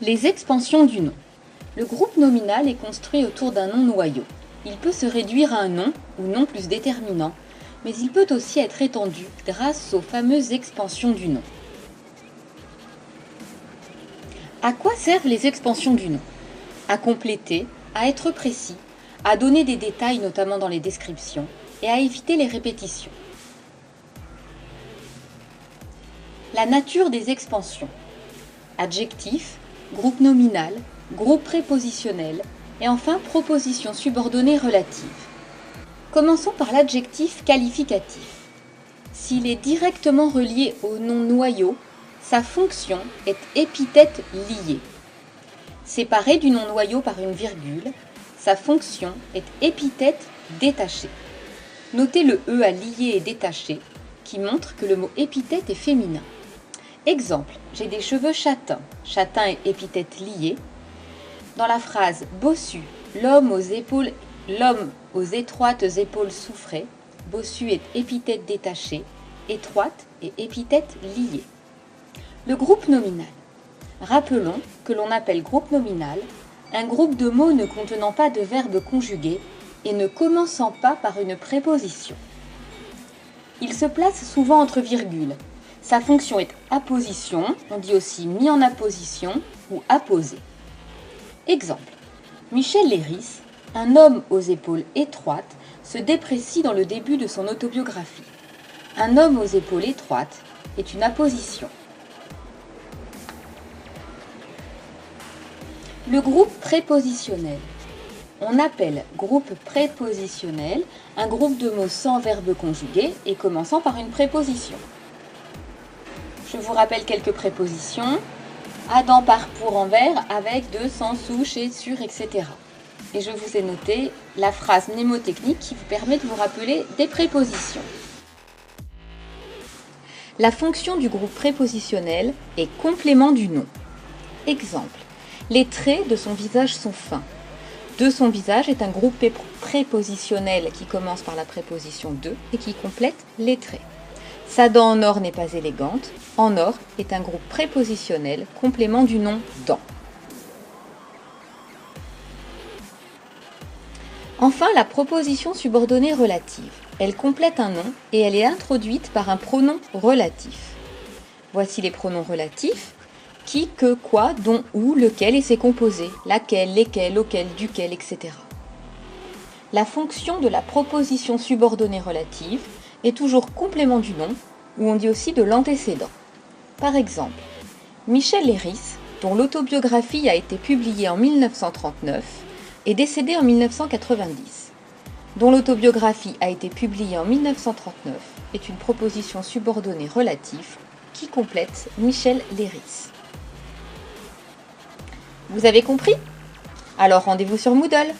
Les expansions du nom. Le groupe nominal est construit autour d'un nom noyau. Il peut se réduire à un nom ou nom plus déterminant, mais il peut aussi être étendu grâce aux fameuses expansions du nom. À quoi servent les expansions du nom? À compléter, à être précis, à donner des détails notamment dans les descriptions et à éviter les répétitions. La nature des expansions. Adjectif, groupe nominal, groupe prépositionnel et enfin proposition subordonnée relative. Commençons par l'adjectif qualificatif. S'il est directement relié au nom noyau, sa fonction est épithète liée. Séparé du nom noyau par une virgule, sa fonction est épithète détachée. Notez le E à lié et détaché qui montre que le mot épithète est féminin. Exemple, j'ai des cheveux châtains. Châtain est épithète liée. Dans la phrase bossu, l'homme aux étroites épaules souffrait. Bossu est épithète détachée. Étroite est épithète liée. Le groupe nominal. Rappelons que l'on appelle groupe nominal un groupe de mots ne contenant pas de verbe conjugué et ne commençant pas par une préposition. Il se place souvent entre virgules. Sa fonction est apposition, on dit aussi mis en apposition ou apposé. Exemple, Michel Léris, un homme aux épaules étroites, se déprécie dans le début de son autobiographie. Un homme aux épaules étroites est une apposition. Le groupe prépositionnel. On appelle groupe prépositionnel un groupe de mots sans verbe conjugué et commençant par une préposition. Je vous rappelle quelques prépositions. Adam part pour envers, avec, de, sans, sous, chez, sur, etc. Et je vous ai noté la phrase mnémotechnique qui vous permet de vous rappeler des prépositions. La fonction du groupe prépositionnel est complément du nom. Exemple, les traits de son visage sont fins. De son visage est un groupe prépositionnel qui commence par la préposition de et qui complète les traits. Sa dent en or n'est pas élégante. En or est un groupe prépositionnel, complément du nom dent. Enfin, la proposition subordonnée relative. Elle complète un nom et elle est introduite par un pronom relatif. Voici les pronoms relatifs. Qui, que, quoi, dont, où, lequel et ses composés. Laquelle, lesquels, auquel, duquel, etc. La fonction de la proposition subordonnée relative est toujours complément du nom, ou on dit aussi de l'antécédent. Par exemple, Michel Léris, dont l'autobiographie a été publiée en 1939, est décédé en 1990. Dont l'autobiographie a été publiée en 1939 est une proposition subordonnée relative qui complète Michel Léris. Vous avez compris? Alors rendez-vous sur Moodle.